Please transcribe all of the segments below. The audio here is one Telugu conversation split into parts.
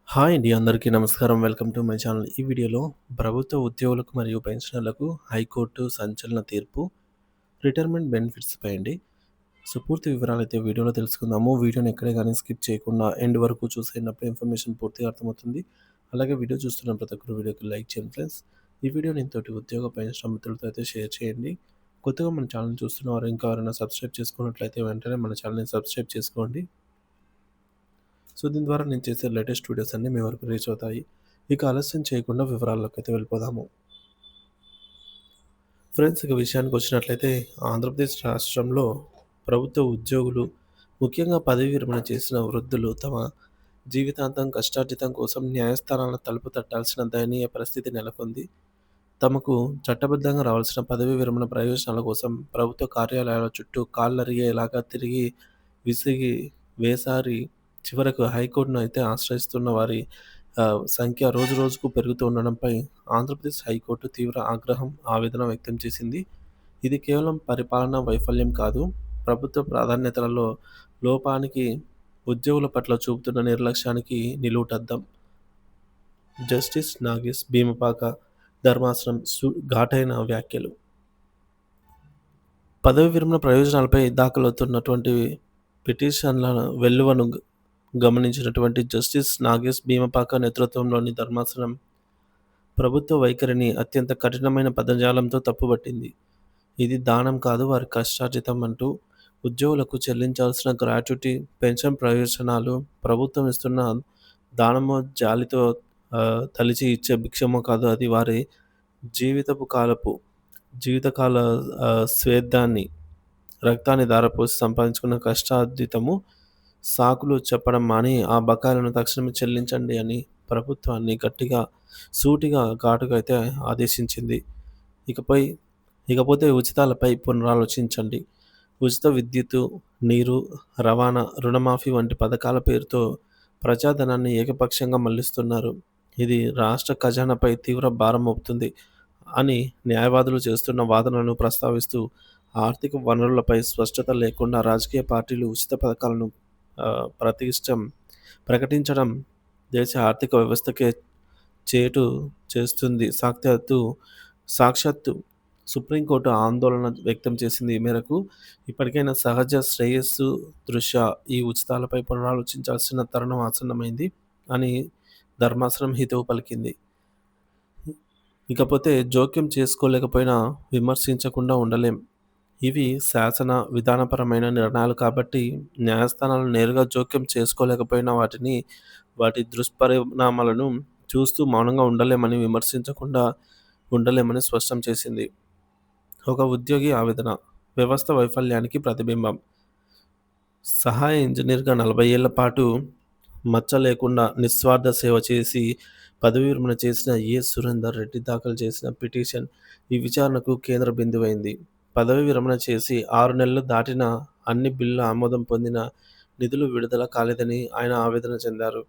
హాయ్ అండి. అందరికీ నమస్కారం. Welcome to my channel. ఈ వీడియోలో ప్రభుత్వ ఉద్యోగులకు మరియు పెన్షనర్లకు హైకోర్టు సంచలన తీర్పు, రిటైర్మెంట్ బెనిఫిట్స్‌పై అండి. సో, పూర్తి వివరాలైతే వీడియోలో తెలుసుకుందాము. వీడియోని ఎక్కడే గాని స్కిప్ చేయకుండా ఎండ్ వరకు చూసేయండప్పుడు ఇన్ఫర్మేషన్ పూర్తిగా అర్థమవుతుంది. అలాగే వీడియో చూస్తున్న ప్రతి ఒక్కరు వీడియోకి లైక్ చేయండి ఫ్రెండ్స్. ఈ వీడియోని తోటి ఉద్యోగ పెన్షన్ మిత్రులతో అయితే షేర్ చేయండి. కొత్తగా మన ఛానెల్‌ని చూస్తున్నవారు ఇంకా ఎవరైనా సబ్స్క్రైబ్ చేసుకున్నట్లయితే వెంటనే మన ఛానెల్‌ని సబ్స్క్రైబ్ చేసుకోండి. సో, దీని ద్వారా నేను చేసే లేటెస్ట్ వీడియోస్ అన్నీ మీ వరకు రీచ్ అవుతాయి. ఇక ఆలస్యం చేయకుండా వివరాల్లోకైతే వెళ్ళిపోదాము. ఫ్రెండ్స్, ఇక విషయానికొచ్చినట్లయితే ఆంధ్రప్రదేశ్ రాష్ట్రంలో ప్రభుత్వ ఉద్యోగులు, ముఖ్యంగా పదవీ విరమణ చేసిన వృద్ధులు తమ జీవితాంతం కష్టార్జితం కోసం న్యాయస్థానాల తలుపు తట్టాల్సిన దయనీయ పరిస్థితి నెలకొంది. తమకు చట్టబద్ధంగా రావాల్సిన పదవీ విరమణ ప్రయోజనాల కోసం ప్రభుత్వ కార్యాలయాల చుట్టూ కాళ్ళరిగేలాగా తిరిగి, విసిగి, వేసారి చివరకు హైకోర్టును అయితే ఆశ్రయిస్తున్న వారి సంఖ్య రోజురోజుకు పెరుగుతూ ఉండడంపై ఆంధ్రప్రదేశ్ హైకోర్టు తీవ్ర ఆగ్రహం, ఆవేదన వ్యక్తం చేసింది. ఇది కేవలం పరిపాలనా వైఫల్యం కాదు, ప్రభుత్వ ప్రాధాన్యతలలో లోపానికి, ఉద్యోగుల పట్ల చూపుతున్న నిర్లక్ష్యానికి నిలువుటద్దం. జస్టిస్ నాగేష్ భీమపాక ధర్మాసనం ఘాటైన వ్యాఖ్యలు. పదవి విరమణ ప్రయోజనాలపై దాఖలవుతున్నటువంటి పిటిషన్ల వెల్లువను గమనించినటువంటి జస్టిస్ నాగేష్ భీమపాక నేతృత్వంలోని ధర్మాసనం ప్రభుత్వ వైఖరిని అత్యంత కఠినమైన పదజాలంతో తప్పుపట్టింది. ఇది దానం కాదు, వారి కష్టార్జితం అంటూ ఉద్యోగులకు చెల్లించాల్సిన గ్రాట్యుటీ, పెన్షన్ ప్రయోజనాలు ప్రభుత్వం ఇస్తున్న దానమో, జాలితో తలిచి ఇచ్చే భిక్షమో కాదు, అది వారి జీవితపు కాలపు జీవితకాల స్వేదాన్ని, రక్తాన్ని ధారపోసి సంపాదించుకున్న కష్టార్జితము. సాకులు చెప్పడం మాని ఆ బకాయిలను తక్షణమే చెల్లించండి అని ప్రభుత్వాన్ని గట్టిగా, సూటిగా, ఘాటుగా అయితే ఆదేశించింది. ఇకపై ఇకపోతే ఉచితాలపై పునరాలోచించండి. ఉచిత విద్యుత్తు, నీరు, రవాణా, రుణమాఫీ వంటి పథకాల పేరుతో ప్రజాధనాన్ని ఏకపక్షంగా మళ్లిస్తున్నారు. ఇది రాష్ట్ర ఖజానాపై తీవ్ర భారం మోపుతుంది అని న్యాయవాదులు చేస్తున్న వాదనలను ప్రస్తావిస్తూ, ఆర్థిక వనరులపై స్పష్టత లేకుండా రాజకీయ పార్టీలు ఉచిత పథకాలను ప్రకటించడం దేశ ఆర్థిక వ్యవస్థకే చేటు చేస్తుంది. సాక్షాత్తు సుప్రీంకోర్టు ఆందోళన వ్యక్తం చేసింది. ఈ మేరకు ఇప్పటికైనా సహజ శ్రేయస్సు దృష్ట్యా ఈ ఉచితాలపై పునరాలోచించాల్సిన తరుణం ఆసన్నమైంది అని ధర్మాసనం హితవు పలికింది. ఇకపోతే జోక్యం చేసుకోలేకపోయినా విమర్శించకుండా ఉండలేం. ఇవి శాసన, విధానపరమైన నిర్ణయాలు కాబట్టి న్యాయస్థానాలు నేరుగా జోక్యం చేసుకోలేకపోయినా వాటి దుష్పరిణామాలను చూస్తూ మౌనంగా ఉండలేమని, విమర్శించకుండా ఉండలేమని స్పష్టం చేసింది. ఒక ఉద్యోగి ఆవేదన వ్యవస్థ వైఫల్యానికి ప్రతిబింబం. సహాయ ఇంజనీర్గా 40 ఏళ్ల పాటు మచ్చ లేకుండా నిస్వార్థ సేవ చేసి పదవీ విరమణ చేసిన సురేందర్ రెడ్డి దాఖలు చేసిన పిటిషన్ ఈ విచారణకు కేంద్ర బిందువైంది. పదవీ విరమణ చేసి 6 నెలలు దాటినా అన్ని బిల్లుల ఆమోదం పొందిన నిధులు విడుదల కాలేదని ఆయన ఆవేదన చెందారు.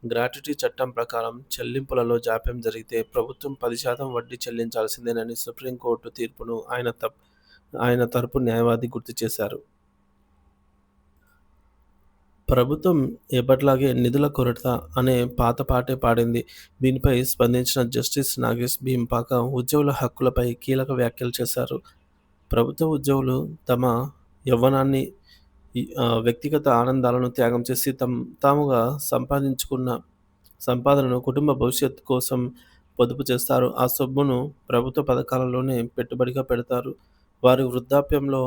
గ్రాట్యుటీ చట్టం ప్రకారం చెల్లింపులలో జాప్యం జరిగితే ప్రభుత్వం 10% వడ్డీ చెల్లించాల్సిందేనని సుప్రీంకోర్టు తీర్పును ఆయన తరపు న్యాయవాది గుర్తు చేశారు. ప్రభుత్వం ఎప్పటిలాగే నిధుల కొరత అనే పాత పాటే పాడింది. దీనిపై స్పందించిన జస్టిస్ నాగేష్ భీమపాక ఉద్యోగుల హక్కులపై కీలక వ్యాఖ్యలు చేశారు. ప్రభుత్వ ఉద్యోగులు తమ యవ్వనాన్ని, వ్యక్తిగత ఆనందాలను త్యాగం చేసి తాముగా సంపాదించుకున్న సంపాదనను కుటుంబ భవిష్యత్తు కోసం పొదుపు చేస్తారు. ఆ సొమ్మును ప్రభుత్వ పథకాలలోనే పెట్టుబడిగా పెడతారు. వారి వృద్ధాప్యంలో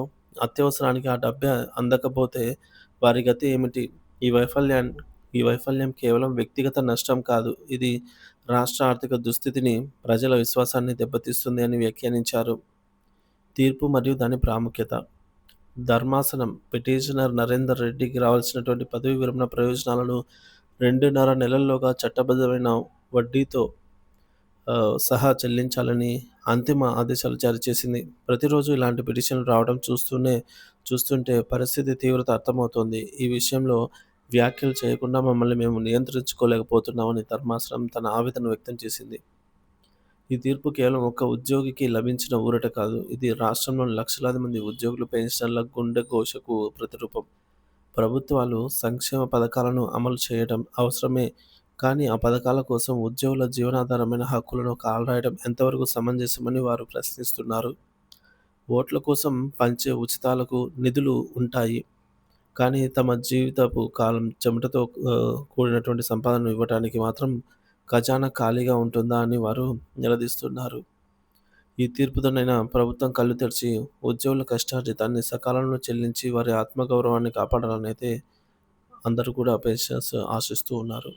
అత్యవసరానికి ఆ డబ్బే అందకపోతే వారి గతి ఏమిటి? ఈ వైఫల్యం కేవలం వ్యక్తిగత నష్టం కాదు, ఇది రాష్ట్ర ఆర్థిక దుస్థితిని, ప్రజల విశ్వాసాన్ని దెబ్బతీస్తుంది అని వ్యాఖ్యానించారు. తీర్పు మరియు దాని ప్రాముఖ్యత. ధర్మాసనం పిటిషనర్ నరేందర్ రెడ్డికి రావాల్సినటువంటి పదవీ విరమణ ప్రయోజనాలను 2.5 నెలల్లోగా చట్టబద్ధమైన వడ్డీతో సహా చెల్లించాలని అంతిమ ఆదేశాలు జారీ చేసింది. ప్రతిరోజు ఇలాంటి పిటిషన్లు రావడం చూస్తుంటే పరిస్థితి తీవ్రత అర్థమవుతోంది. ఈ విషయంలో వ్యాఖ్యలు చేయకుండా మమ్మల్ని మేము నియంత్రించుకోలేకపోతున్నామని ధర్మాసనం తన ఆవేదన వ్యక్తం చేసింది. ఈ తీర్పు కేవలం ఒక్క ఉద్యోగికి లభించిన ఊరట కాదు, ఇది రాష్ట్రంలోని లక్షలాది మంది ఉద్యోగులు, పెన్షనర్ల గుండె ఘోషకు ప్రతిరూపం. ప్రభుత్వాలు సంక్షేమ పథకాలను అమలు చేయడం అవసరమే, కానీ ఆ పథకాల కోసం ఉద్యోగుల జీవనాధారమైన హక్కులను కాలరాయడం ఎంతవరకు సమంజసమని వారు ప్రశ్నిస్తున్నారు. ఓట్ల కోసం పంచే ఉచితాలకు నిధులు ఉంటాయి. కానీ తమ జీవితపు కాలం చెమటతో కూడినటువంటి సంపాదనను ఇవ్వటానికి మాత్రం ఖజానా ఖాళీగా ఉంటుందా అని వారు నిలదీస్తున్నారు. ఈ తీర్పుతోనైనా ప్రభుత్వం కళ్ళు తెరిచి ఉద్యోగుల కష్టార్జితాన్ని సకాలంలో చెల్లించి వారి ఆత్మగౌరవాన్ని కాపాడాలనైతే అందరూ కూడా పేషెన్స్ ఆశిస్తూ ఉన్నారు.